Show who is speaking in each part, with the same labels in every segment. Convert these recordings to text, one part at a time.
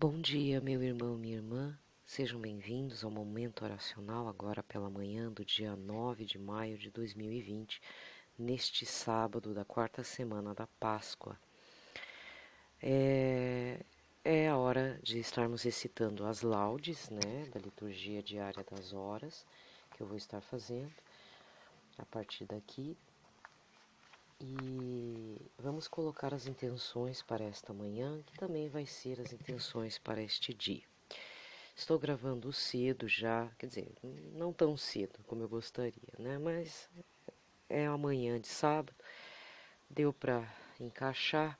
Speaker 1: Bom dia, meu irmão, minha irmã. Sejam bem-vindos ao momento oracional agora pela manhã do dia 9 de maio de 2020, neste sábado da quarta semana da Páscoa. É a hora de estarmos recitando as laudes, né, da liturgia diária das horas, que eu vou estar fazendo a partir daqui. E vamos colocar as intenções para esta manhã, que também vai ser as intenções para este dia. Estou gravando cedo já, quer dizer, não tão cedo como eu gostaria, né? Mas é amanhã de sábado, deu para encaixar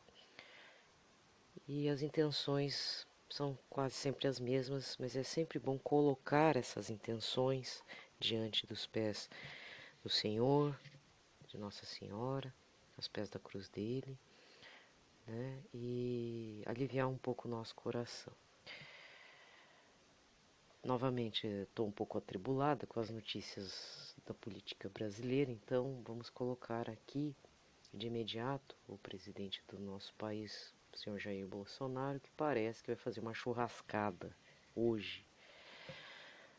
Speaker 1: e as intenções são quase sempre as mesmas, mas é sempre bom colocar essas intenções diante dos pés do Senhor, de Nossa Senhora, aos pés da cruz dele, né? E aliviar um pouco o nosso coração. Novamente, estou um pouco atribulada com as notícias da política brasileira, então vamos colocar aqui de imediato o presidente do nosso país, o senhor Jair Bolsonaro, que parece que vai fazer uma churrascada hoje.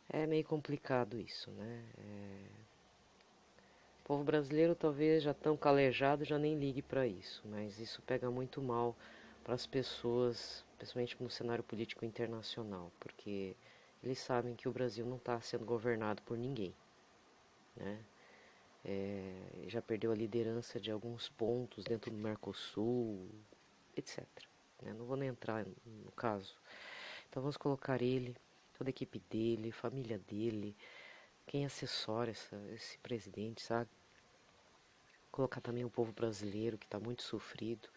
Speaker 1: É meio complicado isso, né? O povo brasileiro talvez já tão calejado, já nem ligue para isso, mas isso pega muito mal para as pessoas, principalmente no cenário político internacional, porque eles sabem que o Brasil não está sendo governado por ninguém, né? Já perdeu a liderança de alguns pontos dentro do Mercosul, etc. Né? Não vou nem entrar no caso. Então vamos colocar ele, toda a equipe dele, família dele, quem assessora esse presidente, sabe? Colocar também o povo brasileiro que está muito sofrido.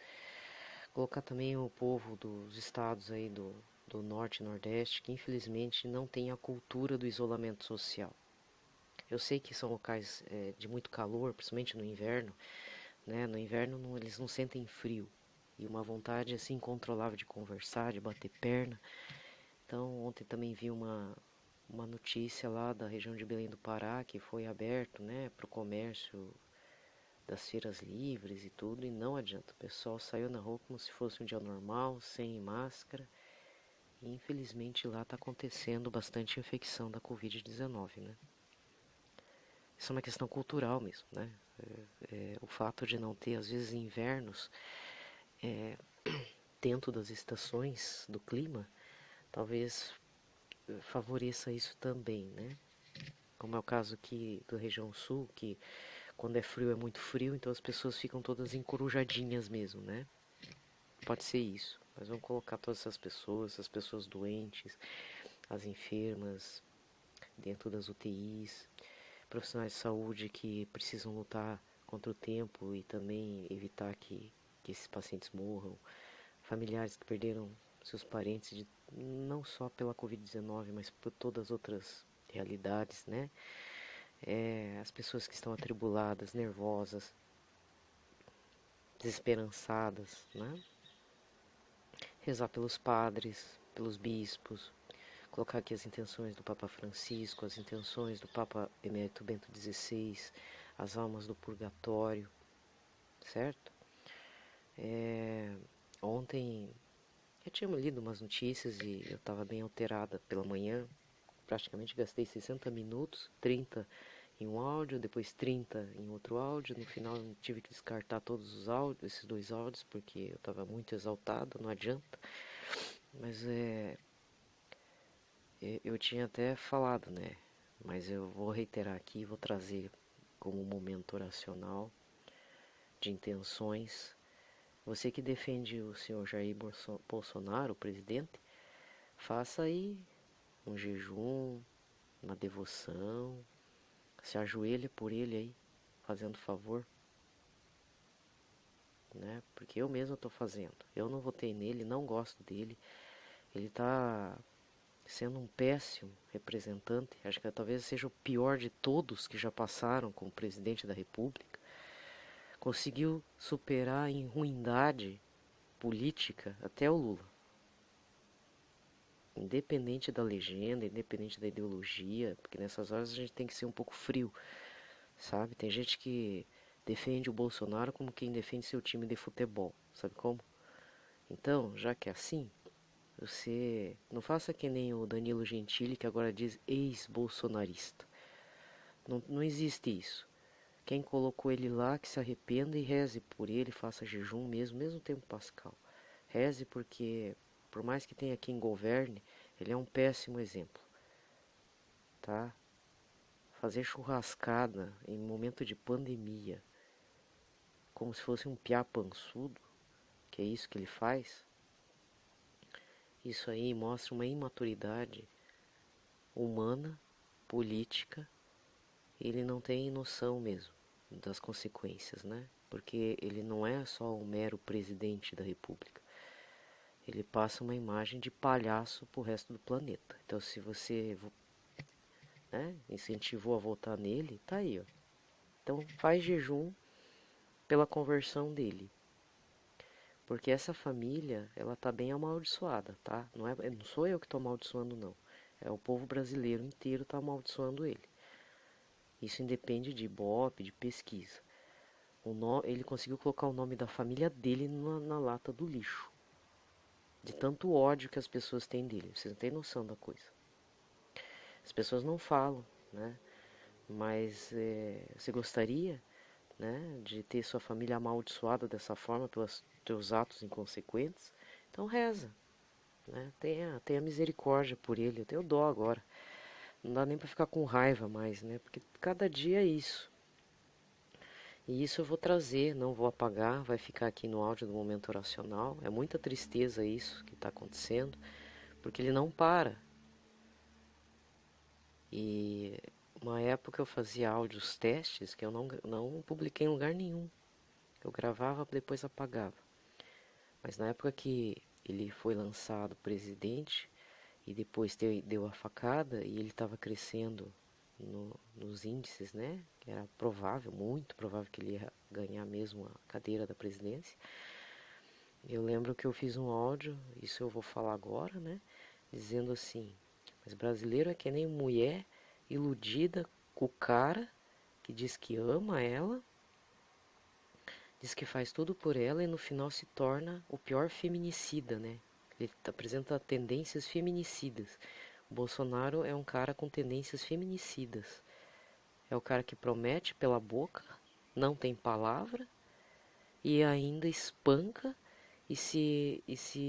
Speaker 1: Colocar também o povo dos estados aí do norte e nordeste, que infelizmente não tem a cultura do isolamento social. Eu sei que são locais de muito calor, principalmente no inverno, né? No inverno eles não sentem frio e uma vontade assim incontrolável de conversar, de bater perna. Então ontem também vi uma notícia lá da região de Belém do Pará que foi aberto, né, para o comércio das feiras livres e tudo, e não adianta. O pessoal saiu na rua como se fosse um dia normal, sem máscara. E infelizmente lá está acontecendo bastante infecção da Covid-19, né? Isso é uma questão cultural mesmo, né? O fato de não ter, às vezes, invernos dentro das estações do clima, talvez favoreça isso também, né? Como é o caso aqui da região sul, que quando é frio é muito frio, então as pessoas ficam todas encorujadinhas mesmo, né? Pode ser isso, mas vamos colocar todas essas pessoas, as pessoas doentes, as enfermas, dentro das UTIs, profissionais de saúde que precisam lutar contra o tempo e também evitar que esses pacientes morram, familiares que perderam seus parentes, não só pela Covid-19, mas por todas as outras realidades, né? As pessoas que estão atribuladas, nervosas, desesperançadas, né? Rezar pelos padres, pelos bispos, colocar aqui as intenções do Papa Francisco, as intenções do Papa Emérito Bento XVI, as almas do purgatório, certo? Ontem eu tinha lido umas notícias e eu estava bem alterada pela manhã, praticamente gastei 60 minutos, 30 em um áudio, depois 30 em outro áudio, no final eu tive que descartar todos os áudios, esses dois áudios, porque eu estava muito exaltada, não adianta, mas eu tinha até falado, né? Mas eu vou reiterar aqui, vou trazer como um momento oracional de intenções. Você que defende o senhor Jair Bolsonaro, o presidente, faça aí um jejum, uma devoção, se ajoelhe por ele aí, fazendo favor, né? Porque eu mesmo estou fazendo. Eu não votei nele, não gosto dele. Ele está sendo um péssimo representante. Acho que talvez seja o pior de todos que já passaram como presidente da República. Conseguiu superar em ruindade política até o Lula. Independente da legenda, independente da ideologia, porque nessas horas a gente tem que ser um pouco frio, sabe? Tem gente que defende o Bolsonaro como quem defende seu time de futebol, sabe como? Então, já que é assim, Você não faça que nem o Danilo Gentili, que agora diz ex-bolsonarista. Não existe isso. Quem colocou ele lá, que se arrependa e reze por ele, faça jejum mesmo tempo pascal. Reze porque, por mais que tenha quem governe, ele é um péssimo exemplo, tá? Fazer churrascada em momento de pandemia, como se fosse um piá pançudo, que é isso que ele faz, isso aí mostra uma imaturidade humana, política. Ele não tem noção mesmo das consequências, né? Porque ele não é só um mero presidente da república. Ele passa uma imagem de palhaço pro resto do planeta. Então, se você, né, incentivou a votar nele, tá aí, ó. Então, faz jejum pela conversão dele. Porque essa família, ela tá bem amaldiçoada, tá? Não sou eu que tô amaldiçoando, não. É o povo brasileiro inteiro tá amaldiçoando ele. Isso independe de Ibope, de pesquisa. Ele conseguiu colocar o nome da família dele na lata do lixo. De tanto ódio que as pessoas têm dele. Vocês não têm noção da coisa. As pessoas não falam, né? Mas você gostaria, né, de ter sua família amaldiçoada dessa forma pelos teus atos inconsequentes? Então reza, né? Tenha misericórdia por ele. Eu tenho dó agora. Não dá nem pra ficar com raiva mais, né? Porque cada dia é isso. E isso eu vou trazer, não vou apagar, vai ficar aqui no áudio do momento oracional. É muita tristeza isso que está acontecendo, porque ele não para. E uma época eu fazia áudios testes que eu não publiquei em lugar nenhum. Eu gravava, depois apagava. Mas na época que ele foi lançado presidente e depois deu a facada e ele estava crescendo nos índices, né? Que era provável, muito provável que ele ia ganhar mesmo a cadeira da presidência. Eu lembro que eu fiz um áudio, isso eu vou falar agora, né? Dizendo assim: mas brasileiro é que nem mulher iludida com o cara que diz que ama ela, diz que faz tudo por ela e no final se torna o pior feminicida, né? Ele apresenta tendências feminicidas. O Bolsonaro é um cara com tendências feminicidas. É o cara que promete pela boca, não tem palavra e ainda espanca e se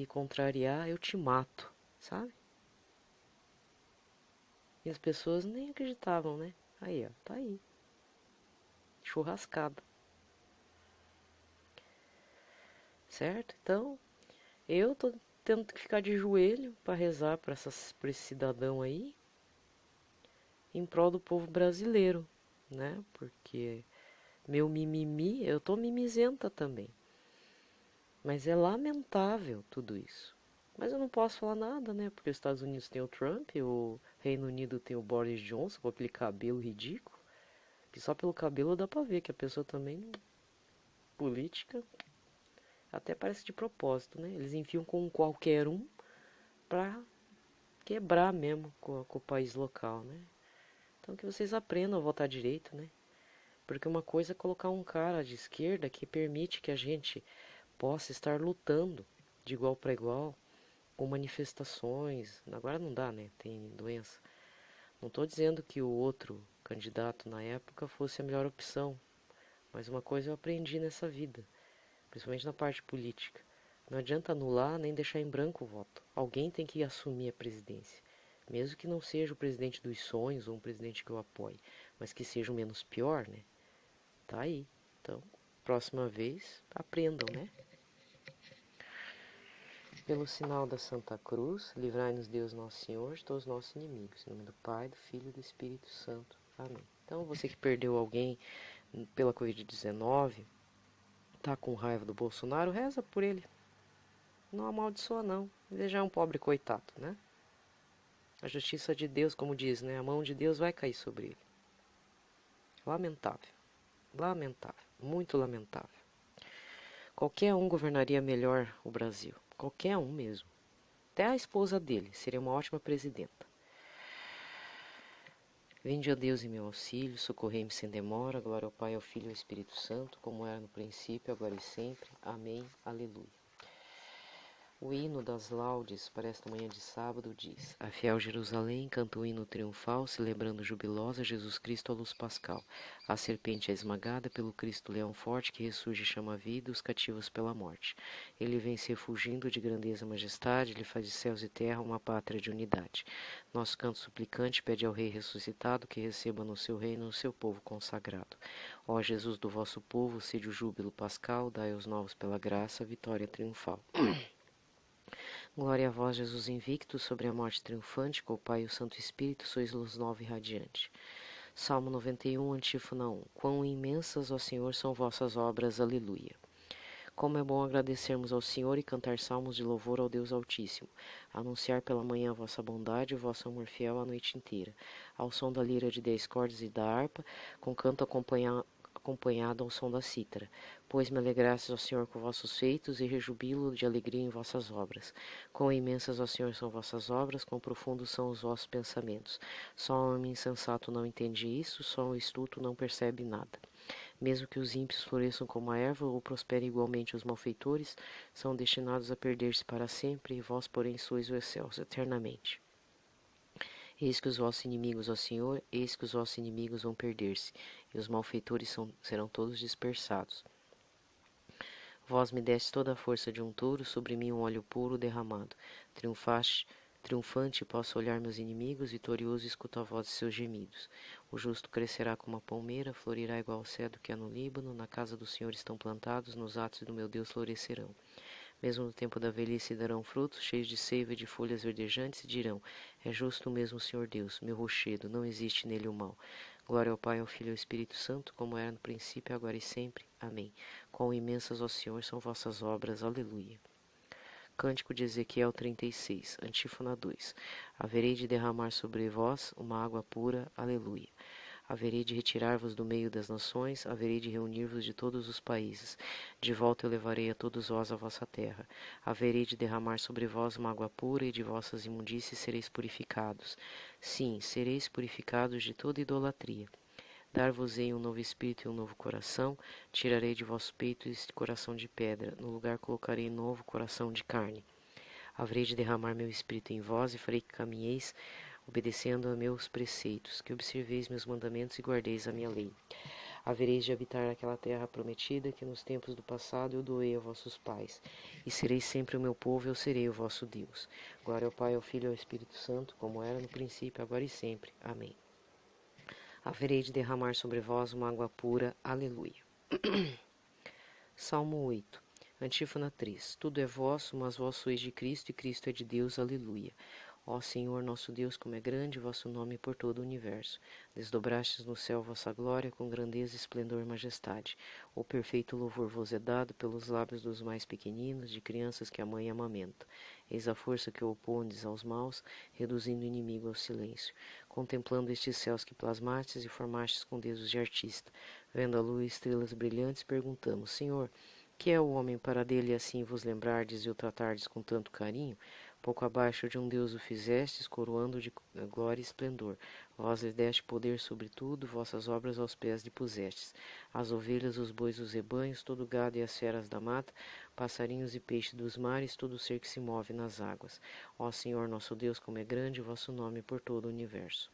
Speaker 1: contrariar eu te mato, sabe? E as pessoas nem acreditavam, né? Aí, ó, tá aí. Churrascada. Certo? Então, eu tô tendo que ficar de joelho para rezar para esse cidadão aí em prol do povo brasileiro, né? Porque meu mimimi, eu tô mimizenta também. Mas é lamentável tudo isso. Mas eu não posso falar nada, né? Porque os Estados Unidos tem o Trump, o Reino Unido tem o Boris Johnson com aquele cabelo ridículo. Que só pelo cabelo dá pra ver que a pessoa também não... política até parece de propósito, né? Eles enfiam com qualquer um pra quebrar mesmo com o país local, né? Então que vocês aprendam a votar direito, né? Porque uma coisa é colocar um cara de esquerda que permite que a gente possa estar lutando de igual para igual, com manifestações. Agora não dá, né? Tem doença. Não estou dizendo que o outro candidato na época fosse a melhor opção, mas uma coisa eu aprendi nessa vida, principalmente na parte política. Não adianta anular nem deixar em branco o voto. Alguém tem que assumir a presidência. Mesmo que não seja o presidente dos sonhos ou um presidente que eu apoie, mas que seja o menos pior, né? Tá aí. Então, próxima vez, aprendam, né? Pelo sinal da Santa Cruz, livrai-nos Deus Nosso Senhor de todos os nossos inimigos. Em nome do Pai, do Filho e do Espírito Santo. Amém. Então, você que perdeu alguém pela Covid-19, tá com raiva do Bolsonaro, reza por ele. Não amaldiçoa, não. Ele já é um pobre coitado, né? A justiça de Deus, como diz, né? A mão de Deus vai cair sobre ele. Lamentável. Lamentável. Muito lamentável. Qualquer um governaria melhor o Brasil. Qualquer um mesmo. Até a esposa dele seria uma ótima presidenta. Vinde a Deus em meu auxílio, socorrei-me sem demora, glória ao Pai, ao Filho e ao Espírito Santo, como era no princípio, agora e sempre. Amém. Aleluia. O hino das laudes para esta manhã de sábado diz: A fiel Jerusalém canta o hino triunfal, celebrando jubilosa Jesus Cristo à luz pascal. A serpente é esmagada pelo Cristo leão forte, que ressurge e chama a vida os cativos pela morte. Ele vem se fugindo de grandeza e majestade, ele faz de céus e terra uma pátria de unidade. Nosso canto suplicante pede ao Rei ressuscitado que receba no seu reino o seu povo consagrado. Ó Jesus do vosso povo, sede o júbilo pascal, dai aos novos pela graça a vitória triunfal. Glória a vós, Jesus invicto, sobre a morte triunfante, com o Pai e o Santo Espírito, sois luz nova e radiante. Salmo 91, antífona 1. Quão imensas, ó Senhor, são vossas obras, aleluia. Como é bom agradecermos ao Senhor e cantar salmos de louvor ao Deus Altíssimo, anunciar pela manhã a vossa bondade e o vosso amor fiel a noite inteira, ao som da lira de 10 cordas e da harpa, com canto acompanhado ao som da cítara. Pois me alegrastes, ó Senhor, com vossos feitos, e rejubilo de alegria em vossas obras. Quão imensas, ó Senhor, são vossas obras, quão profundos são os vossos pensamentos. Só um homem insensato não entende isso, só um estulto não percebe nada. Mesmo que os ímpios floresçam como a erva, ou prosperem igualmente os malfeitores, são destinados a perder-se para sempre, e vós, porém, sois o excelso eternamente. Eis que os vossos inimigos, ó Senhor, eis que os vossos inimigos vão perder-se, e os malfeitores serão todos dispersados. Vós me deste toda a força de um touro, sobre mim um óleo puro derramado. Triunfante posso olhar meus inimigos, vitorioso escuto a voz de seus gemidos. O justo crescerá como a palmeira, florirá igual ao cedro que há no Líbano, na casa do Senhor estão plantados, nos atos do meu Deus florescerão. Mesmo no tempo da velhice darão frutos, cheios de seiva e de folhas verdejantes, e dirão: É justo mesmo o Senhor Deus, meu rochedo, não existe nele o mal. Glória ao Pai, ao Filho e ao Espírito Santo, como era no princípio, agora e sempre. Amém. Quão imensas, ó Senhor, são vossas obras. Aleluia. Cântico de Ezequiel 36, antífona 2. Haverei de derramar sobre vós uma água pura. Aleluia. Haverei de retirar-vos do meio das nações, haverei de reunir-vos de todos os países. De volta eu levarei a todos vós a vossa terra. Haverei de derramar sobre vós uma água pura, e de vossas imundícies sereis purificados. Sim, sereis purificados de toda idolatria. Dar-vos-ei um novo espírito e um novo coração, tirarei de vosso peito este coração de pedra, no lugar colocarei novo coração de carne. Haverei de derramar meu espírito em vós, e farei que caminheis, obedecendo a meus preceitos, que observeis meus mandamentos e guardeis a minha lei. Havereis de habitar naquela terra prometida, que nos tempos do passado eu doei a vossos pais, e sereis sempre o meu povo, e eu serei o vosso Deus. Glória ao Pai, ao Filho e ao Espírito Santo, como era no princípio, agora e sempre. Amém. Haverei de derramar sobre vós uma água pura. Aleluia. Salmo 8. Antífona 3. Tudo é vosso, mas vós sois de Cristo, e Cristo é de Deus. Aleluia. Ó Senhor, nosso Deus, como é grande vosso nome por todo o universo. Desdobrastes no céu vossa glória, com grandeza, esplendor e majestade. O perfeito louvor vos é dado pelos lábios dos mais pequeninos, de crianças que a mãe amamenta. Eis a força que opondes aos maus, reduzindo o inimigo ao silêncio. Contemplando estes céus que plasmastes e formastes com dedos de artista. Vendo a lua e estrelas brilhantes, perguntamos: Senhor, que é o homem para dele assim vos lembrardes e o tratardes com tanto carinho? Pouco abaixo de um Deus o fizestes, coroando de glória e esplendor. Vós lhe deste poder sobre tudo, vossas obras aos pés lhe pusestes. As ovelhas, os bois, os rebanhos, todo o gado e as feras da mata, passarinhos e peixes dos mares, todo o ser que se move nas águas. Ó Senhor nosso Deus, como é grande o vosso nome por todo o universo.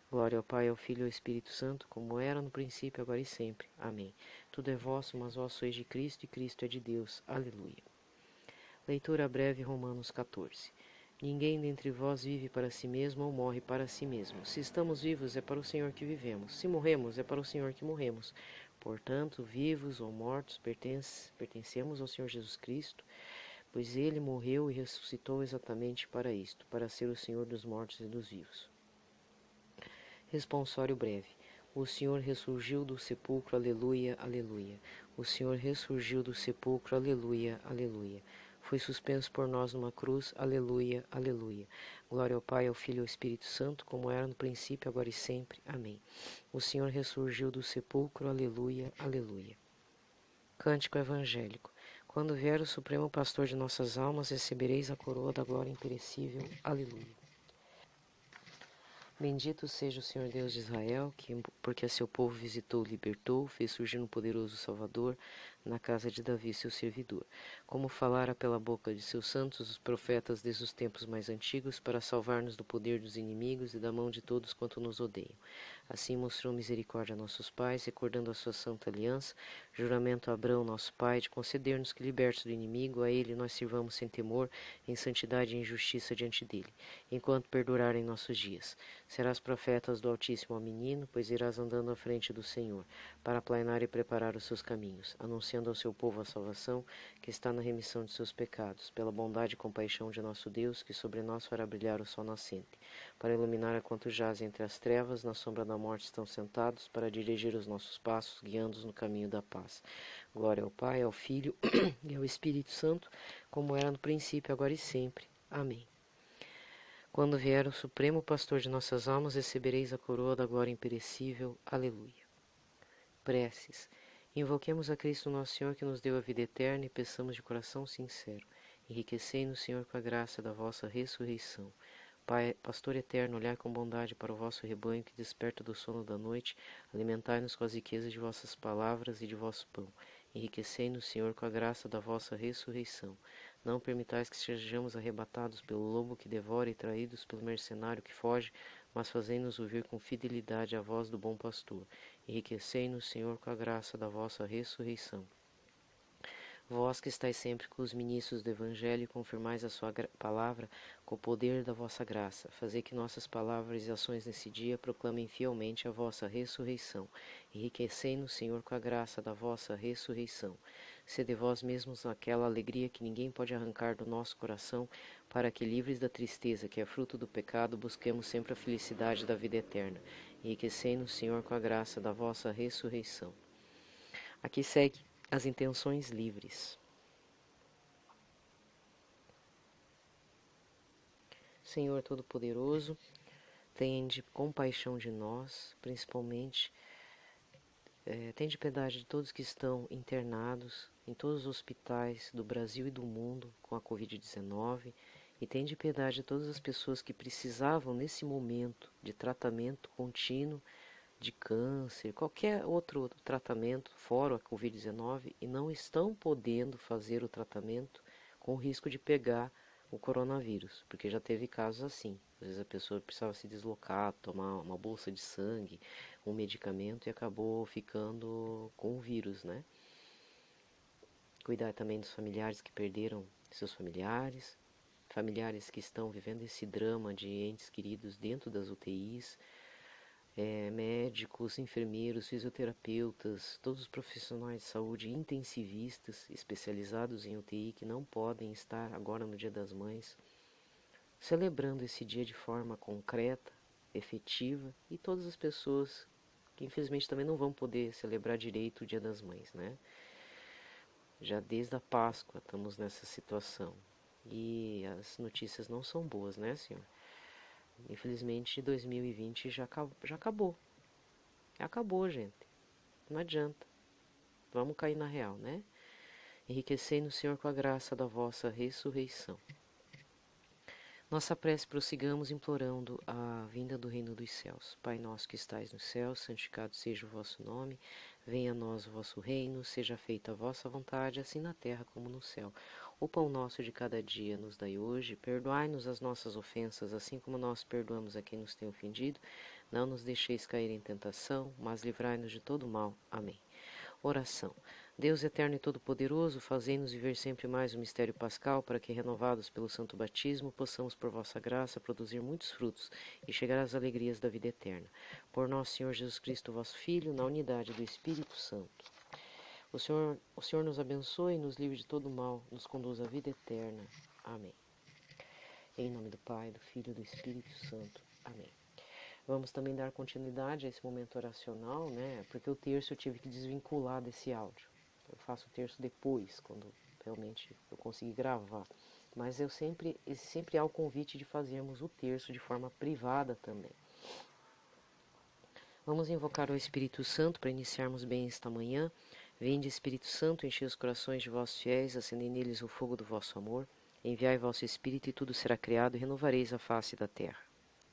Speaker 1: Glória ao Pai, ao Filho e ao Espírito Santo, como era no princípio, agora e sempre. Amém. Tudo é vosso, mas vós sois de Cristo, e Cristo é de Deus. Aleluia. Leitura breve, Romanos 14. Ninguém dentre vós vive para si mesmo ou morre para si mesmo. Se estamos vivos, é para o Senhor que vivemos. Se morremos, é para o Senhor que morremos. Portanto, vivos ou mortos, pertencemos ao Senhor Jesus Cristo, pois Ele morreu e ressuscitou exatamente para isto, para ser o Senhor dos mortos e dos vivos. Responsório breve. O Senhor ressurgiu do sepulcro, aleluia, aleluia. O Senhor ressurgiu do sepulcro, aleluia, aleluia. Foi suspenso por nós numa cruz, aleluia, aleluia. Glória ao Pai, ao Filho e ao Espírito Santo, como era no princípio, agora e sempre. Amém. O Senhor ressurgiu do sepulcro, aleluia, aleluia. Cântico evangélico. Quando vier o Supremo Pastor de nossas almas, recebereis a coroa da glória imperecível, aleluia. Bendito seja o Senhor Deus de Israel, porque a seu povo visitou e libertou, fez surgir um poderoso Salvador, na casa de Davi, seu servidor, como falara pela boca de seus santos os profetas desde os tempos mais antigos, para salvar-nos do poder dos inimigos e da mão de todos quanto nos odeiam. Assim mostrou misericórdia a nossos pais, recordando a sua santa aliança, juramento a Abraão, nosso pai, de conceder-nos que, libertos do inimigo, a ele nós sirvamos sem temor, em santidade e em justiça diante dele, enquanto perdurarem nossos dias. Serás profetas do Altíssimo ao menino, pois irás andando à frente do Senhor, para aplanar e preparar os seus caminhos, anunciando ao seu povo a salvação, que está na remissão de seus pecados, pela bondade e compaixão de nosso Deus, que sobre nós fará brilhar o sol nascente, para iluminar a quantos jazem entre as trevas, na sombra da morte estão sentados, para dirigir os nossos passos, guiando-os no caminho da paz. Glória ao Pai, ao Filho e ao Espírito Santo, como era no princípio, agora e sempre. Amém. Quando vier o Supremo Pastor de nossas almas, recebereis a coroa da glória imperecível. Aleluia. Preces. Invoquemos a Cristo nosso Senhor, que nos deu a vida eterna, e peçamos de coração sincero. Enriquecei-nos, Senhor, com a graça da vossa ressurreição. Pai, Pastor eterno, olhai com bondade para o vosso rebanho, que desperta do sono da noite, alimentai-nos com as riquezas de vossas palavras e de vosso pão. Enriquecei-nos, Senhor, com a graça da vossa ressurreição. Não permitais que sejamos arrebatados pelo lobo que devora e traídos pelo mercenário que foge, mas fazei-nos ouvir com fidelidade a voz do bom pastor. Enriquecei-nos, Senhor, com a graça da vossa ressurreição. Vós que estáis sempre com os ministros do Evangelho e confirmais a sua palavra com o poder da vossa graça, fazei que nossas palavras e ações nesse dia proclamem fielmente a vossa ressurreição. Enriquecei-nos, Senhor, com a graça da vossa ressurreição. Sede vós mesmos aquela alegria que ninguém pode arrancar do nosso coração, para que, livres da tristeza que é fruto do pecado, busquemos sempre a felicidade da vida eterna. Enriquecei-nos, Senhor, com a graça da vossa ressurreição. Aqui segue as intenções livres. Senhor Todo-Poderoso, tende compaixão de nós, principalmente tende piedade de todos que estão internados em todos os hospitais do Brasil e do mundo com a Covid-19, e tende piedade de todas as pessoas que precisavam nesse momento de tratamento contínuo de câncer, qualquer outro tratamento fora a Covid-19 e não estão podendo fazer o tratamento com o risco de pegar o coronavírus, porque já teve casos assim. Às vezes a pessoa precisava se deslocar, tomar uma bolsa de sangue, um medicamento e acabou ficando com o vírus, né? Cuidar também dos familiares que perderam seus familiares, familiares que estão vivendo esse drama de entes queridos dentro das UTIs, médicos, enfermeiros, fisioterapeutas, todos os profissionais de saúde intensivistas especializados em UTI que não podem estar agora no Dia das Mães, celebrando esse dia de forma concreta, efetiva, e todas as pessoas que infelizmente também não vão poder celebrar direito o Dia das Mães, né? Já desde a Páscoa estamos nessa situação e as notícias não são boas, né, senhor? Infelizmente 2020 já acabou. Acabou, gente. Não adianta. Vamos cair na real, né? Enriquecei-nos, Senhor, com a graça da vossa ressurreição. Nossa prece prossigamos implorando a vinda do reino dos céus. Pai nosso que estais no céu, santificado seja o vosso nome. Venha a nós o vosso reino, seja feita a vossa vontade, assim na terra como no céu. O pão nosso de cada dia nos dai hoje, perdoai-nos as nossas ofensas, assim como nós perdoamos a quem nos tem ofendido. Não nos deixeis cair em tentação, mas livrai-nos de todo mal. Amém. Oração. Deus eterno e todo-poderoso, fazei-nos viver sempre mais o mistério pascal, para que, renovados pelo santo batismo, possamos, por vossa graça, produzir muitos frutos e chegar às alegrias da vida eterna. Por nosso Senhor Jesus Cristo, vosso Filho, na unidade do Espírito Santo. O Senhor nos abençoe, nos livre de todo mal, nos conduz à vida eterna. Amém. Em nome do Pai, do Filho e do Espírito Santo. Amém. Vamos também dar continuidade a esse momento oracional, né? Porque o terço eu tive que desvincular desse áudio. Eu faço o terço depois, quando realmente eu conseguir gravar. Mas sempre há o convite de fazermos o terço de forma privada também. Vamos invocar o Espírito Santo para iniciarmos bem esta manhã. Vinde, Espírito Santo, enchei os corações de vossos fiéis, acendei neles o fogo do vosso amor. Enviai vosso Espírito e tudo será criado e renovareis a face da terra.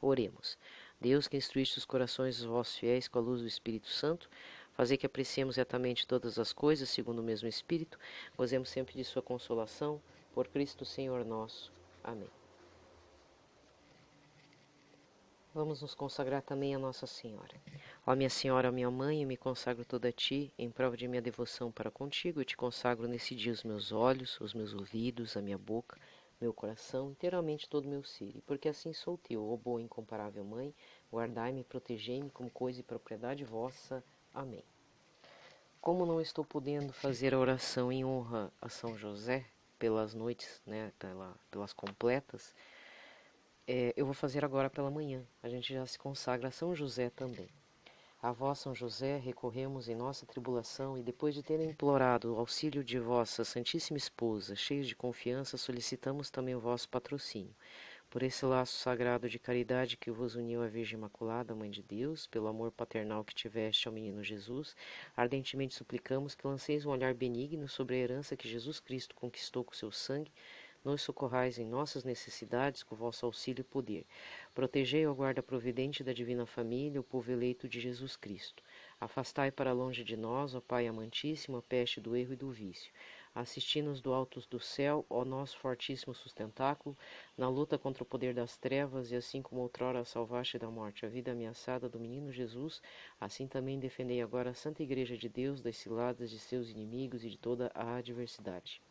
Speaker 1: Oremos. Deus, que instruíste os corações dos vossos fiéis com a luz do Espírito Santo, Fazer que apreciemos retamente todas as coisas, segundo o mesmo Espírito, gozemos sempre de sua consolação, por Cristo Senhor nosso. Amém. Vamos nos consagrar também a Nossa Senhora. Ó minha Senhora, ó minha Mãe, eu me consagro toda a Ti, em prova de minha devoção para contigo, eu te consagro nesse dia os meus olhos, os meus ouvidos, a minha boca, meu coração, inteiramente todo o meu ser, e porque assim sou teu, ó boa e incomparável Mãe, guardai-me e protegei-me como coisa e propriedade vossa. Amém. Como não estou podendo fazer a oração em honra a São José, pelas noites, né, pelas completas, eu vou fazer agora pela manhã. A gente já se consagra a São José também. A vós, São José, recorremos em nossa tribulação e depois de ter implorado o auxílio de vossa Santíssima Esposa, cheios de confiança, solicitamos também o vosso patrocínio. Por esse laço sagrado de caridade que vos uniu à Virgem Imaculada, Mãe de Deus, pelo amor paternal que tiveste ao menino Jesus, ardentemente suplicamos que lanceis um olhar benigno sobre a herança que Jesus Cristo conquistou com seu sangue. Nos socorrais em nossas necessidades com vosso auxílio e poder. Protegei a guarda providente da divina família, o povo eleito de Jesus Cristo. Afastai para longe de nós, ó Pai amantíssimo, a peste do erro e do vício. Assisti-nos do alto do céu, ó nosso fortíssimo sustentáculo, na luta contra o poder das trevas, e assim como outrora salvaste da morte a vida ameaçada do menino Jesus, assim também defendei agora a Santa Igreja de Deus das ciladas de seus inimigos e de toda a adversidade.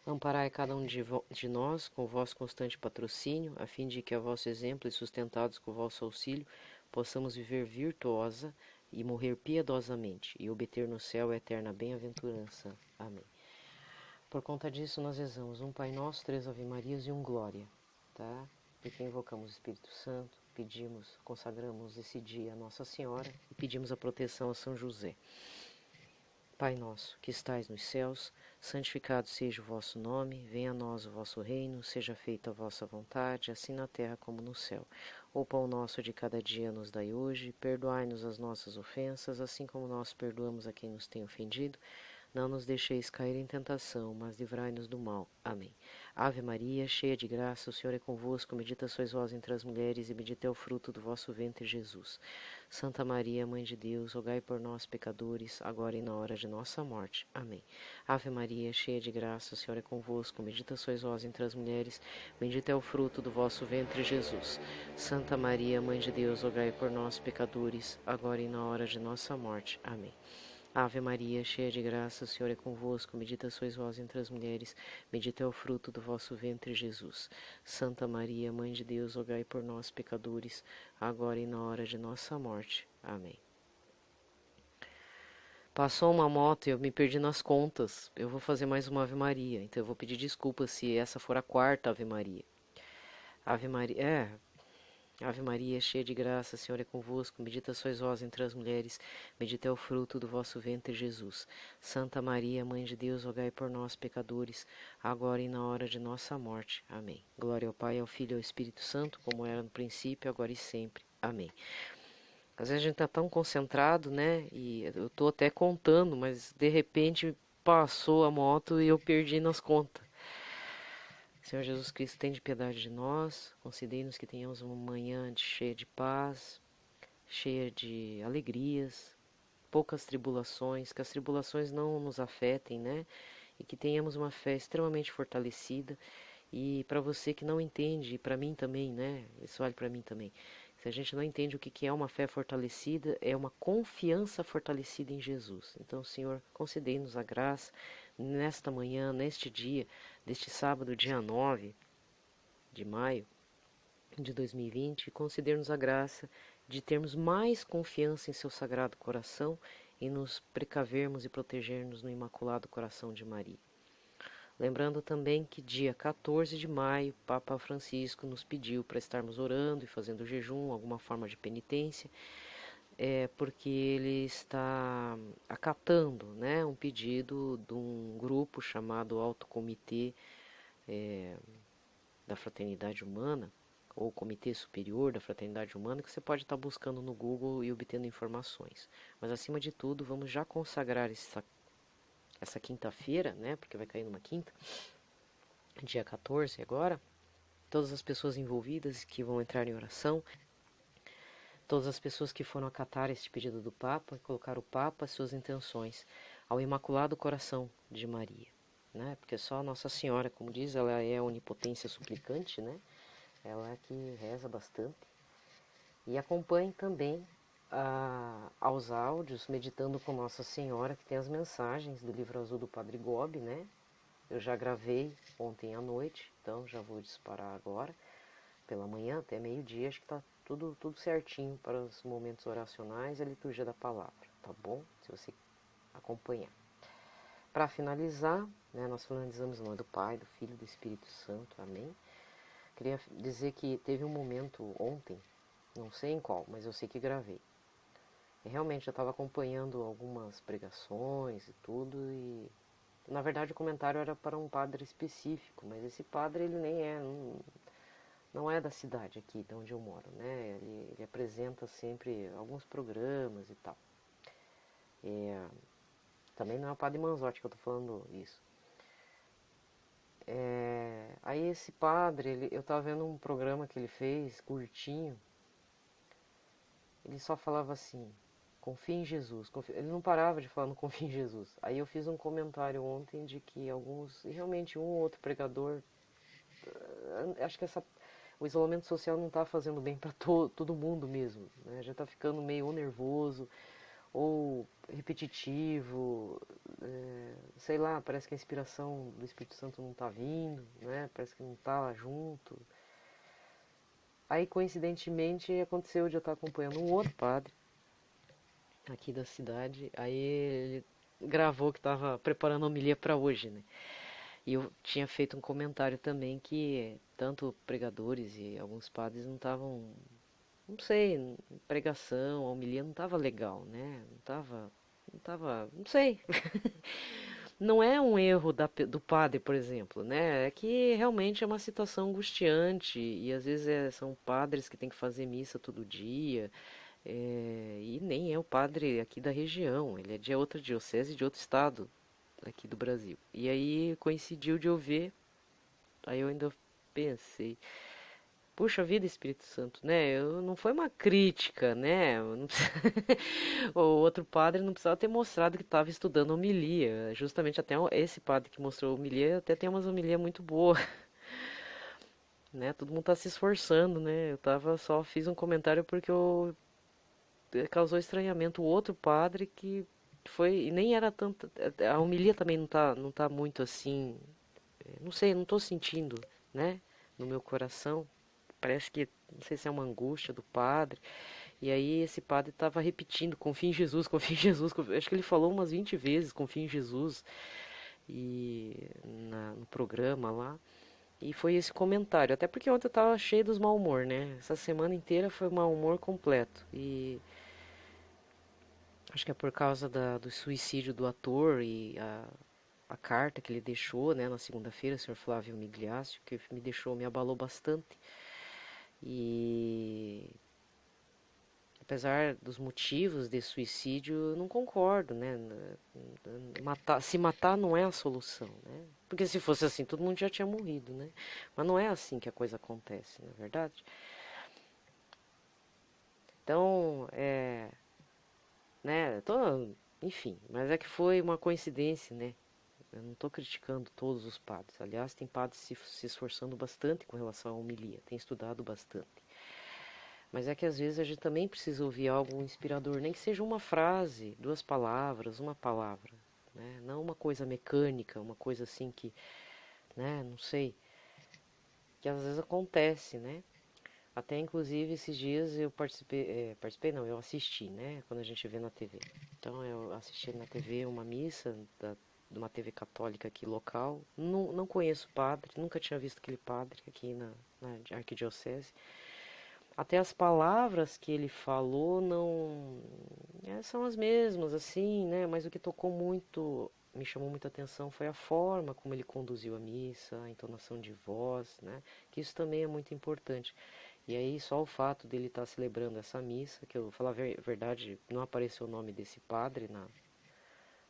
Speaker 1: Amparai cada um de nós com o vosso constante patrocínio, a fim de que, a vosso exemplo e sustentados com o vosso auxílio, possamos viver virtuosa e morrer piedosamente, e obter no céu a eterna bem-aventurança. Amém. Por conta disso, nós rezamos um Pai Nosso, 3 Ave Marias e um Glória, tá? E que invocamos o Espírito Santo, pedimos, consagramos esse dia a Nossa Senhora e pedimos a proteção a São José. Pai nosso, que estais nos céus, santificado seja o vosso nome, venha a nós o vosso reino, seja feita a vossa vontade, assim na terra como no céu. O pão nosso de cada dia nos dai hoje, perdoai-nos as nossas ofensas, assim como nós perdoamos a quem nos tem ofendido. Não nos deixeis cair em tentação, mas livrai-nos do mal. Amém. Ave Maria, cheia de graça, o Senhor é convosco, bendita sois vós entre as mulheres, e bendito é o fruto do vosso ventre, Jesus. Santa Maria, Mãe de Deus, rogai por nós, pecadores, agora e na hora de nossa morte. Amém. Ave Maria, cheia de graça, o Senhor é convosco, bendita sois vós entre as mulheres, bendito é o fruto do vosso ventre, Jesus. Santa Maria, Mãe de Deus, rogai por nós, pecadores, agora e na hora de nossa morte. Amém. Ave Maria, cheia de graça, o Senhor é convosco, bendita sois vós entre as mulheres, bendito é o fruto do vosso ventre, Jesus. Santa Maria, Mãe de Deus, rogai por nós, pecadores, agora e na hora de nossa morte. Amém. Passou uma moto e eu me perdi nas contas. Eu vou fazer mais uma Ave Maria, então eu vou pedir desculpas se essa for a quarta Ave Maria. Ave Maria, Ave Maria, cheia de graça, o Senhor é convosco, bendita sois vós entre as mulheres, bendito é o fruto do vosso ventre, Jesus. Santa Maria, Mãe de Deus, rogai por nós, pecadores, agora e na hora de nossa morte. Amém. Glória ao Pai, ao Filho e ao Espírito Santo, como era no princípio, agora e sempre. Amém. Às vezes a gente está tão concentrado, né, e eu estou até contando, mas de repente passou a moto e eu perdi nas contas. Senhor Jesus Cristo, tende piedade de nós, concedei-nos que tenhamos uma manhã cheia de paz, cheia de alegrias, poucas tribulações, que as tribulações não nos afetem, né? E que tenhamos uma fé extremamente fortalecida. E para você que não entende, e para mim também, né? Isso vale para mim também. Se a gente não entende o que é uma fé fortalecida, é uma confiança fortalecida em Jesus. Então, Senhor, concedei-nos a graça nesta manhã, neste dia, deste sábado, dia 9 de maio de 2020, e conceder-nos a graça de termos mais confiança em seu sagrado coração e nos precavermos e protegermos no Imaculado Coração de Maria. Lembrando também que dia 14 de maio, Papa Francisco nos pediu para estarmos orando e fazendo jejum, alguma forma de penitência, porque ele está acatando, né, um pedido de um grupo chamado Alto Comitê da Fraternidade Humana, ou Comitê Superior da Fraternidade Humana, que você pode estar buscando no Google e obtendo informações. Mas acima de tudo, vamos já consagrar essa quinta-feira, né, porque vai cair numa quinta, dia 14 agora, todas as pessoas envolvidas que vão entrar em oração, todas as pessoas que foram acatar este pedido do Papa, colocar o Papa, suas intenções, ao Imaculado Coração de Maria, né? Porque só Nossa Senhora, como diz, ela é a onipotência suplicante, né? Ela é que reza bastante. E acompanhe também aos áudios, meditando com Nossa Senhora, que tem as mensagens do livro azul do Padre Gobi, né? Eu já gravei ontem à noite, então já vou disparar agora, pela manhã até meio-dia, acho que está tudo certinho para os momentos oracionais e a liturgia da palavra, tá bom? Se você acompanhar. Para finalizar, né, nós finalizamos em nome do Pai, do Filho e do Espírito Santo, amém? Queria dizer que teve um momento ontem, não sei em qual, mas eu sei que gravei. E realmente eu estava acompanhando algumas pregações e tudo, e na verdade o comentário era para um padre específico, mas esse padre ele nem é, não é da cidade aqui, de onde eu moro, né? Ele apresenta sempre alguns programas e tal. Também não é o padre Manzotti que eu estou falando isso. Aí esse padre, eu estava vendo um programa que ele fez, curtinho, ele só falava assim, confia em Jesus. Ele não parava de falar no confia em Jesus. Aí eu fiz um comentário ontem de que alguns, e realmente um ou outro pregador, acho que o isolamento social não está fazendo bem para todo mundo mesmo, né? Já está ficando meio nervoso, ou repetitivo, sei lá, parece que a inspiração do Espírito Santo não está vindo, né? Parece que não está lá junto. Aí, coincidentemente, aconteceu de eu estar acompanhando um outro padre aqui da cidade, aí ele gravou que estava preparando a homilia para hoje, né? E eu tinha feito um comentário também que tanto pregadores e alguns padres não estavam, não sei, pregação, a homilia não estava legal, né? Não sei. Não é um erro do padre, por exemplo, né? É que realmente é uma situação angustiante e às vezes são padres que têm que fazer missa todo dia, e nem é o padre aqui da região, ele é de outra diocese, de outro estado aqui do Brasil. E aí coincidiu de eu ver, aí eu ainda pensei, puxa vida, Espírito Santo, né? Não foi uma crítica, né? O outro padre não precisava ter mostrado que estava estudando homilia. Justamente até esse padre que mostrou homilia até tem umas homilias muito boas, né? Todo mundo está se esforçando, né? Só fiz um comentário porque causou estranhamento o outro padre que foi e nem era tanto, a homilia também não tá muito assim, não sei, não estou sentindo, né? No meu coração. Parece que, não sei se é uma angústia do padre. E aí esse padre estava repetindo, confia em Jesus, confia em Jesus. Acho que ele falou umas 20 vezes, confia em Jesus. E no programa lá. E foi esse comentário. Até porque ontem eu estava cheio dos mau humor, né? Essa semana inteira foi mau humor completo. E acho que é por causa do suicídio do ator e a carta que ele deixou, né, na segunda-feira, o senhor Flávio Migliaccio, que me abalou bastante. E apesar dos motivos de suicídio, eu não concordo, né? Se matar não é a solução, né? Porque se fosse assim, todo mundo já tinha morrido, né? Mas não é assim que a coisa acontece, não é verdade? Então, né? Enfim, mas é que foi uma coincidência, né? Eu não estou criticando todos os padres. Aliás, tem padres se esforçando bastante com relação à homilia, tem estudado bastante. Mas é que às vezes a gente também precisa ouvir algo inspirador, nem que seja uma frase, duas palavras, uma palavra, né? Não uma coisa mecânica, uma coisa assim que, né, não sei, que às vezes acontece, né? Até inclusive esses dias eu participei não, eu assisti, né, quando a gente vê na TV. Então eu assisti na TV uma missa de uma TV católica aqui local. Não conheço o padre, nunca tinha visto aquele padre aqui na arquidiocese. Até as palavras que ele falou não são as mesmas, assim, né? Mas o que me chamou muita atenção foi a forma como ele conduziu a missa, a entonação de voz, né? Que isso também é muito importante. E aí só o fato dele estar celebrando essa missa, que eu falar a verdade, não apareceu o nome desse padre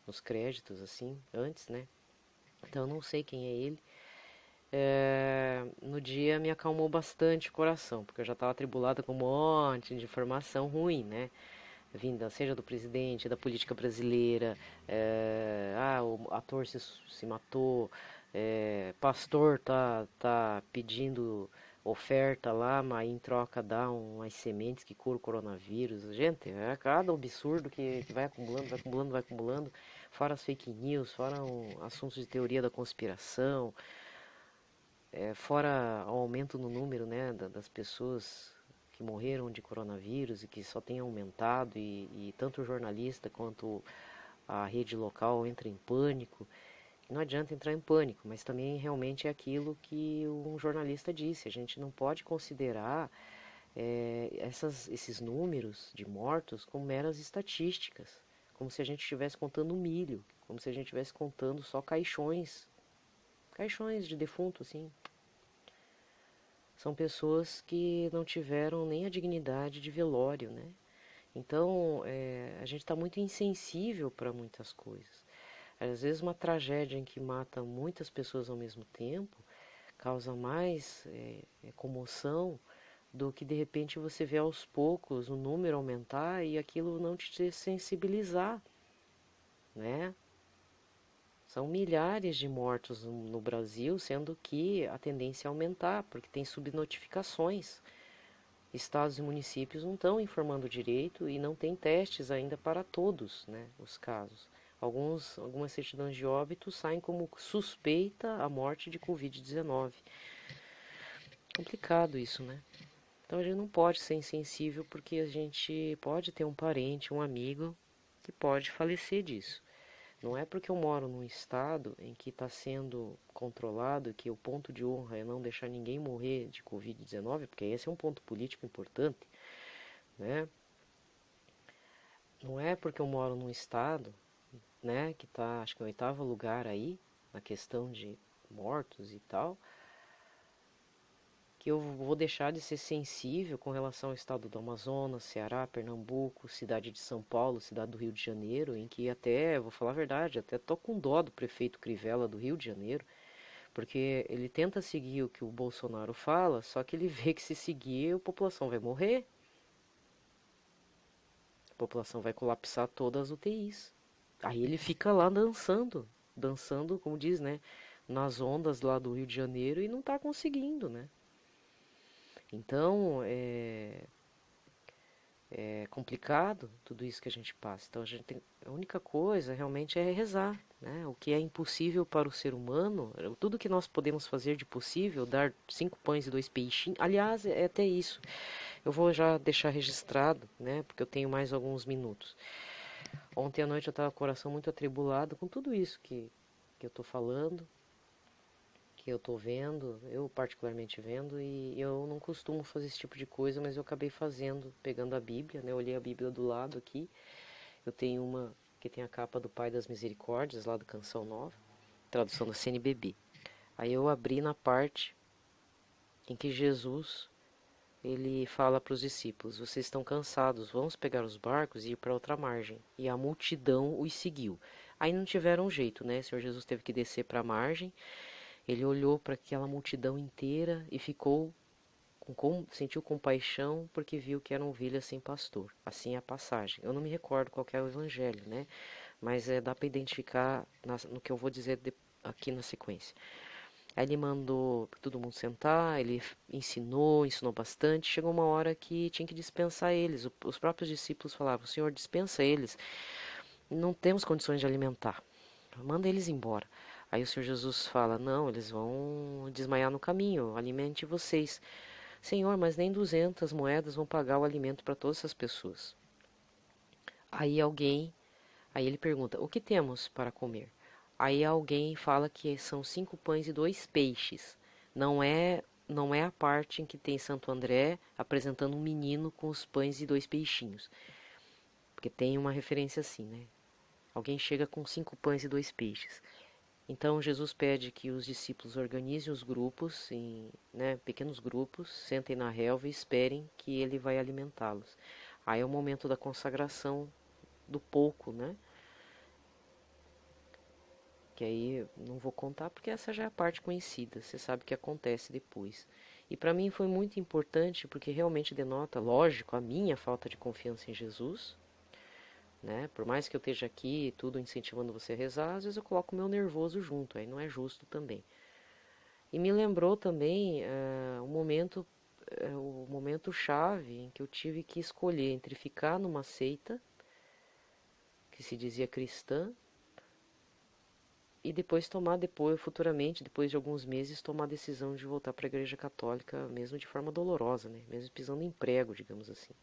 Speaker 1: nos créditos, assim, antes, né? Então eu não sei quem é ele. belo dia me acalmou bastante o coração, porque eu já estava atribulada com um monte de informação ruim, né? Vinda seja do presidente, da política brasileira, o ator se matou, pastor tá pedindo oferta lá, mas em troca dá umas sementes que curam o coronavírus. Gente, é cada absurdo que vai acumulando, vai acumulando, vai acumulando, fora as fake news, fora assuntos de teoria da conspiração, fora o aumento no número, né, das pessoas que morreram de coronavírus e que só tem aumentado e tanto o jornalista quanto a rede local entra em pânico. Não adianta entrar em pânico, mas também realmente é aquilo que um jornalista disse, a gente não pode considerar esses números de mortos como meras estatísticas, como se a gente estivesse contando milho, como se a gente estivesse contando só caixões de defunto, assim. São pessoas que não tiveram nem a dignidade de velório, né? Então, a gente está muito insensível para muitas coisas. Às vezes uma tragédia em que mata muitas pessoas ao mesmo tempo causa mais comoção do que de repente você vê aos poucos o número aumentar e aquilo não te sensibilizar, né? São milhares de mortos no Brasil, sendo que a tendência é aumentar, porque tem subnotificações. Estados e municípios não estão informando direito e não tem testes ainda para todos, né, os casos. Algumas certidões de óbito saem como suspeita a morte de Covid-19. Complicado isso, né? Então a gente não pode ser insensível porque a gente pode ter um parente, um amigo que pode falecer disso. Não é porque eu moro num estado em que está sendo controlado, que o ponto de honra é não deixar ninguém morrer de Covid-19, porque esse é um ponto político importante, né? Não é porque eu moro num estado, né, que está, acho que em oitavo lugar aí, na questão de mortos e tal, que eu vou deixar de ser sensível com relação ao estado do Amazonas, Ceará, Pernambuco, cidade de São Paulo, cidade do Rio de Janeiro, em que até, vou falar a verdade, até tô com dó do prefeito Crivella do Rio de Janeiro, porque ele tenta seguir o que o Bolsonaro fala, só que ele vê que se seguir a população vai morrer, a população vai colapsar todas as UTIs. Aí ele fica lá dançando, como diz, né, nas ondas lá do Rio de Janeiro e não tá conseguindo, né? Então, é complicado tudo isso que a gente passa. Então a única coisa realmente é rezar, né? O que é impossível para o ser humano, tudo que nós podemos fazer de possível, dar 5 pães e 2 peixinhos. Aliás, é até isso. Eu vou já deixar registrado, né? Porque eu tenho mais alguns minutos. Ontem à noite eu estava com o coração muito atribulado com tudo isso que eu estou falando, que eu estou vendo, eu particularmente vendo, e eu não costumo fazer esse tipo de coisa, mas eu acabei fazendo, pegando a Bíblia, né? Eu olhei a Bíblia do lado aqui, eu tenho uma que tem a capa do Pai das Misericórdias, lá do Canção Nova, tradução da CNBB. Aí eu abri na parte em que Jesus, ele fala para os discípulos, vocês estão cansados, vamos pegar os barcos e ir para outra margem. E a multidão os seguiu. Aí não tiveram jeito, né? O Senhor Jesus teve que descer para a margem. Ele olhou para aquela multidão inteira e sentiu compaixão porque viu que eram ovelhas sem pastor. Assim é a passagem. Eu não me recordo qual é o evangelho, né? Mas dá para identificar no que eu vou dizer aqui na sequência. Aí ele mandou todo mundo sentar, ele ensinou bastante. Chegou uma hora que tinha que dispensar eles. Os próprios discípulos falavam, Senhor, dispensa eles. Não temos condições de alimentar. Manda eles embora. Aí o Senhor Jesus fala, não, eles vão desmaiar no caminho, alimente vocês. Senhor, mas nem 200 moedas vão pagar o alimento para todas essas pessoas. Aí ele pergunta, o que temos para comer? Aí alguém fala que são 5 pães e 2 peixes. Não é a parte em que tem Santo André apresentando um menino com os pães e 2 peixinhos. Porque tem uma referência assim, né? Alguém chega com 5 pães e 2 peixes. Então Jesus pede que os discípulos organizem os grupos em, né, pequenos grupos, sentem na relva e esperem que ele vai alimentá-los. Aí é o momento da consagração do pouco, né? que aí não vou contar porque essa já é a parte conhecida, você sabe o que acontece depois. E para mim foi muito importante porque realmente denota, lógico, a minha falta de confiança em Jesus, né? Por mais que eu esteja aqui, tudo incentivando você a rezar, às vezes eu coloco o meu nervoso junto, aí não é justo também. E me lembrou também o momento chave em que eu tive que escolher entre ficar numa seita que se dizia cristã e futuramente, depois de alguns meses, tomar a decisão de voltar para a Igreja Católica, mesmo de forma dolorosa, né? Mesmo pisando em prego, digamos assim.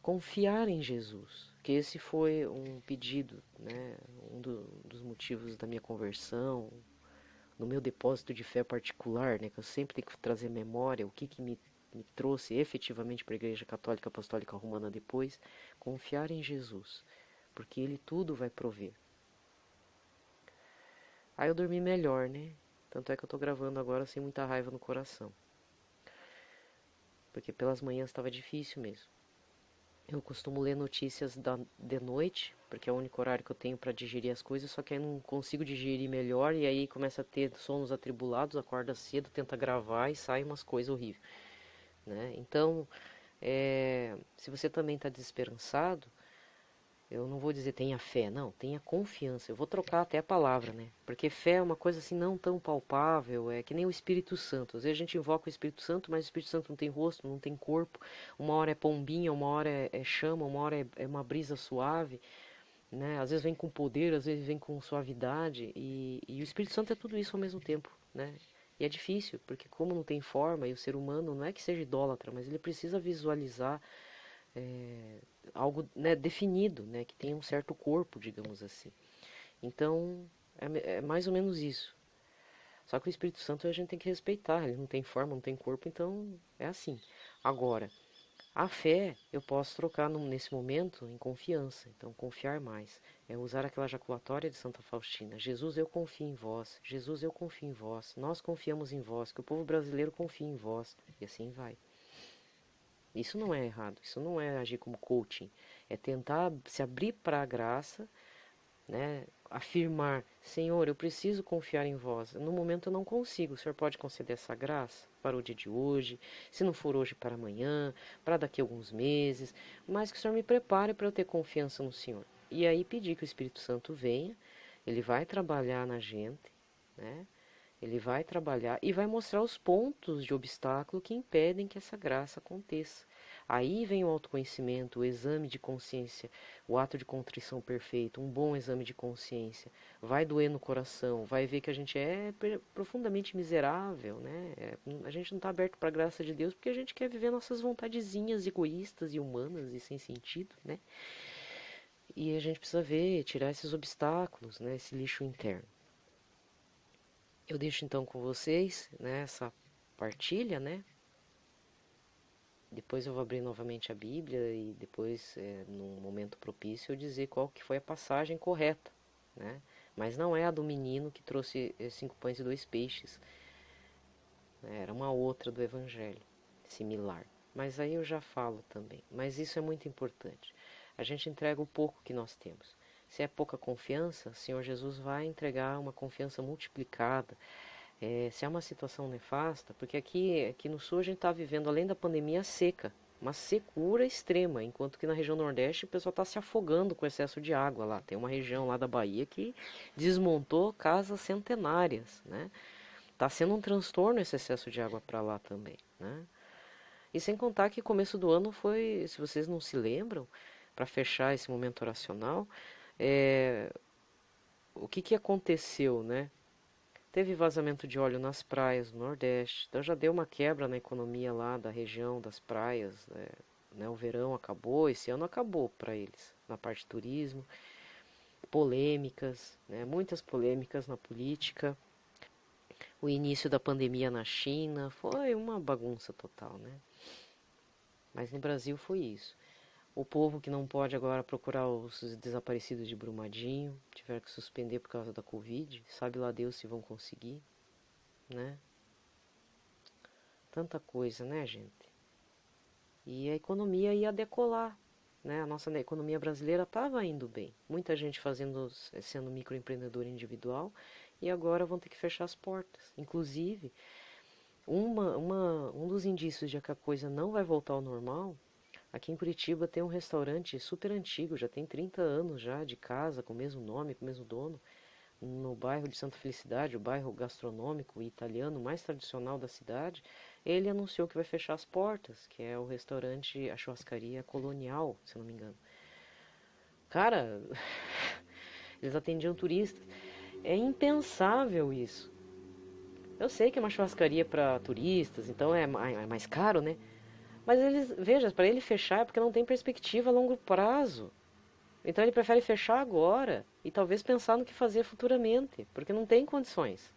Speaker 1: Confiar em Jesus, que esse foi um pedido, né? Dos motivos da minha conversão, no meu depósito de fé particular, né? Que eu sempre tenho que trazer memória, o que me trouxe efetivamente para a Igreja Católica Apostólica Romana depois, confiar em Jesus, porque Ele tudo vai prover. Aí eu dormi melhor, né? Tanto é que eu tô gravando agora sem muita raiva no coração. Porque pelas manhãs estava difícil mesmo. Eu costumo ler notícias de noite, porque é o único horário que eu tenho para digerir as coisas, só que aí não consigo digerir melhor e aí começa a ter sonos atribulados, acorda cedo, tenta gravar e sai umas coisas horríveis, né? Então, se você também está desesperançado, eu não vou dizer tenha fé, não, tenha confiança. Eu vou trocar até a palavra, né? Porque fé é uma coisa assim não tão palpável, é que nem o Espírito Santo. Às vezes a gente invoca o Espírito Santo, mas o Espírito Santo não tem rosto, não tem corpo. Uma hora é pombinha, uma hora é chama, uma hora é uma brisa suave, né? Às vezes vem com poder, às vezes vem com suavidade. E o Espírito Santo é tudo isso ao mesmo tempo, né? E é difícil, porque como não tem forma, e o ser humano não é que seja idólatra, mas ele precisa visualizar é, algo, né, definido, né, que tenha um certo corpo, digamos assim. Então, é mais ou menos isso. Só que o Espírito Santo a gente tem que respeitar, ele não tem forma, não tem corpo, então é assim. Agora, a fé eu posso trocar nesse momento em confiança, então confiar mais. É usar aquela jaculatória de Santa Faustina. Jesus, eu confio em vós. Jesus, eu confio em vós. Nós confiamos em vós, que o povo brasileiro confia em vós. E assim vai. Isso não é errado, isso não é agir como coaching, é tentar se abrir para a graça, né? Afirmar, Senhor, eu preciso confiar em vós. No momento eu não consigo, o Senhor pode conceder essa graça para o dia de hoje, se não for hoje para amanhã, para daqui a alguns meses, mas que o Senhor me prepare para eu ter confiança no Senhor. E aí pedir que o Espírito Santo venha, ele vai trabalhar na gente, né? Ele vai trabalhar e vai mostrar os pontos de obstáculo que impedem que essa graça aconteça. Aí vem o autoconhecimento, o exame de consciência, o ato de contrição perfeito, um bom exame de consciência. Vai doer no coração, vai ver que a gente é profundamente miserável, né? A gente não está aberto para a graça de Deus porque a gente quer viver nossas vontadezinhas egoístas e humanas e sem sentido, né? E a gente precisa ver, tirar esses obstáculos, né? Esse lixo interno. Eu deixo então com vocês, né, essa partilha, né? Depois eu vou abrir novamente a Bíblia e depois, num momento propício, eu dizer qual que foi a passagem correta, né? Mas não é a do menino que trouxe 5 pães e 2 peixes, né? Era uma outra do Evangelho, similar. Mas aí eu já falo também. Mas isso é muito importante. A gente entrega o pouco que nós temos. Se é pouca confiança, o Senhor Jesus vai entregar uma confiança multiplicada. Se é uma situação nefasta, porque aqui no sul a gente está vivendo, além da pandemia, a seca, uma secura extrema, enquanto que na região Nordeste o pessoal está se afogando com excesso de água lá. Tem uma região lá da Bahia que desmontou casas centenárias, né? Está sendo um transtorno esse excesso de água para lá também, né? E sem contar que começo do ano foi, se vocês não se lembram, para fechar esse momento oracional, o que aconteceu, né? Teve vazamento de óleo nas praias do Nordeste, então já deu uma quebra na economia lá da região das praias, né? O verão acabou, esse ano acabou para eles, na parte de turismo, polêmicas, né? Muitas polêmicas na política, o início da pandemia na China, foi uma bagunça total, né? Mas no Brasil foi isso. O povo que não pode agora procurar os desaparecidos de Brumadinho, tiveram que suspender por causa da Covid, sabe lá Deus se vão conseguir, né? Tanta coisa, né, gente? E a economia ia decolar, né? A nossa economia brasileira estava indo bem. Muita gente sendo microempreendedor individual e agora vão ter que fechar as portas. Inclusive, um dos indícios de que a coisa não vai voltar ao normal, aqui em Curitiba tem um restaurante super antigo, já tem 30 anos já de casa, com o mesmo nome, com o mesmo dono, no bairro de Santa Felicidade, o bairro gastronômico e italiano mais tradicional da cidade. Ele anunciou que vai fechar as portas, que é o restaurante, a churrascaria Colonial, se não me engano. Cara, eles atendiam turistas. É impensável isso. Eu sei que é uma churrascaria para turistas, então é mais caro, né? Mas eles, veja, para ele fechar é porque não tem perspectiva a longo prazo. Então ele prefere fechar agora e talvez pensar no que fazer futuramente, porque não tem condições.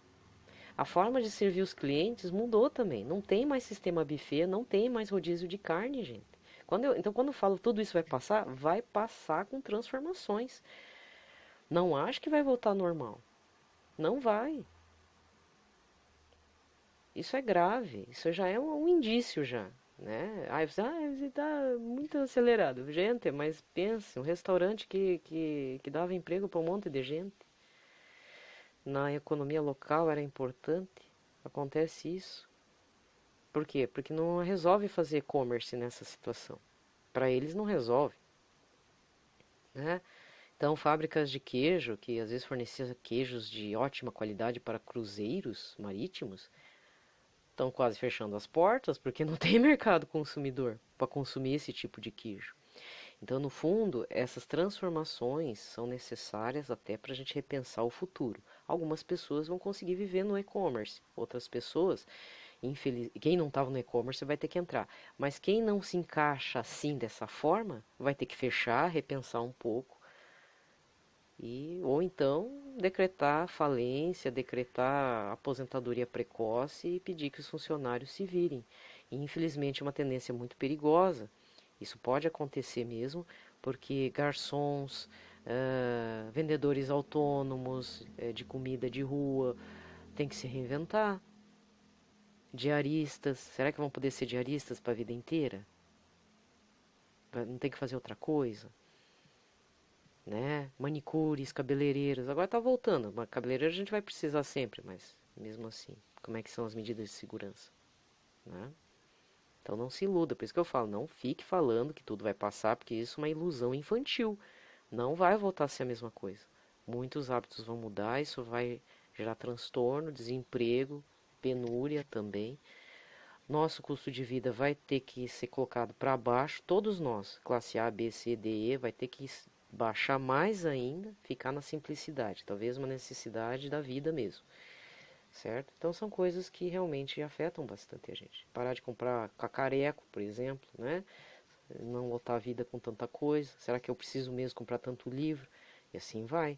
Speaker 1: A forma de servir os clientes mudou também. Não tem mais sistema buffet, não tem mais rodízio de carne, gente. Então, quando eu falo tudo isso vai passar com transformações. Não acho que vai voltar ao normal. Não vai. Isso é grave. Isso já é um indício já. Né? Você está muito acelerado. Gente, mas pense, um restaurante que dava emprego para um monte de gente. Na economia local era importante. Acontece isso. Por quê? Porque não resolve fazer e-commerce nessa situação. Para eles não resolve. Né? Então, fábricas de queijo, que às vezes forneciam queijos de ótima qualidade para cruzeiros marítimos, estão quase fechando as portas porque não tem mercado consumidor para consumir esse tipo de queijo. Então, no fundo, essas transformações são necessárias até para a gente repensar o futuro. Algumas pessoas vão conseguir viver no e-commerce, outras pessoas, quem não estava no e-commerce vai ter que entrar. Mas quem não se encaixa assim dessa forma, vai ter que fechar, repensar um pouco ou então decretar falência, decretar aposentadoria precoce e pedir que os funcionários se virem. E, infelizmente é uma tendência muito perigosa. Isso pode acontecer mesmo, porque garçons, vendedores autônomos de comida de rua têm que se reinventar. Diaristas, será que vão poder ser diaristas para a vida inteira? Não tem que fazer outra coisa? Né? Manicures, cabeleireiros. Agora tá voltando. Uma cabeleireira a gente vai precisar sempre, mas mesmo assim, como é que são as medidas de segurança? Né? Então não se iluda, por isso que eu falo, não fique falando que tudo vai passar, porque isso é uma ilusão infantil. Não vai voltar a ser a mesma coisa. Muitos hábitos vão mudar, isso vai gerar transtorno, desemprego, penúria também. Nosso custo de vida vai ter que ser colocado para baixo, todos nós, classe A, B, C, D, E, vai ter que baixar mais ainda, ficar na simplicidade, talvez uma necessidade da vida mesmo, certo? Então são coisas que realmente afetam bastante a gente. Parar de comprar cacareco, por exemplo, né? Não lotar a vida com tanta coisa. Será que eu preciso mesmo comprar tanto livro? E assim vai.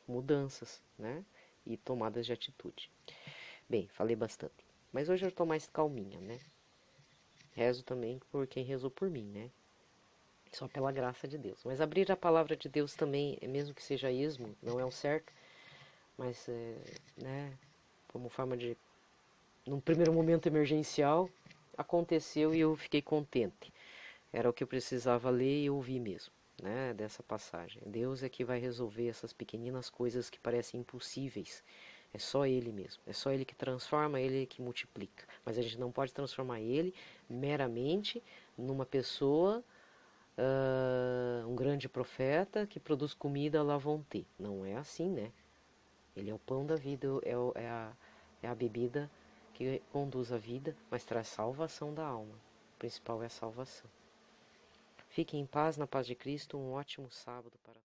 Speaker 1: Mudanças, né? E tomadas de atitude. Bem, falei bastante. Mas hoje eu estou mais calminha, né? Rezo também por quem rezou por mim, né? Só pela graça de Deus. Mas abrir a palavra de Deus também, mesmo que seja ismo, não é o certo, mas, né, como forma de, num primeiro momento emergencial, aconteceu e eu fiquei contente. Era o que eu precisava ler e ouvir mesmo, né, dessa passagem. Deus é que vai resolver essas pequeninas coisas que parecem impossíveis. É só Ele mesmo. É só Ele que transforma, Ele que multiplica. Mas a gente não pode transformar Ele meramente numa pessoa, um grande profeta que produz comida lá vão ter. Não é assim, né? Ele é o pão da vida, é a bebida que conduz a vida, mas traz salvação da alma. O principal é a salvação. Fiquem em paz, na paz de Cristo. Um ótimo sábado para todos.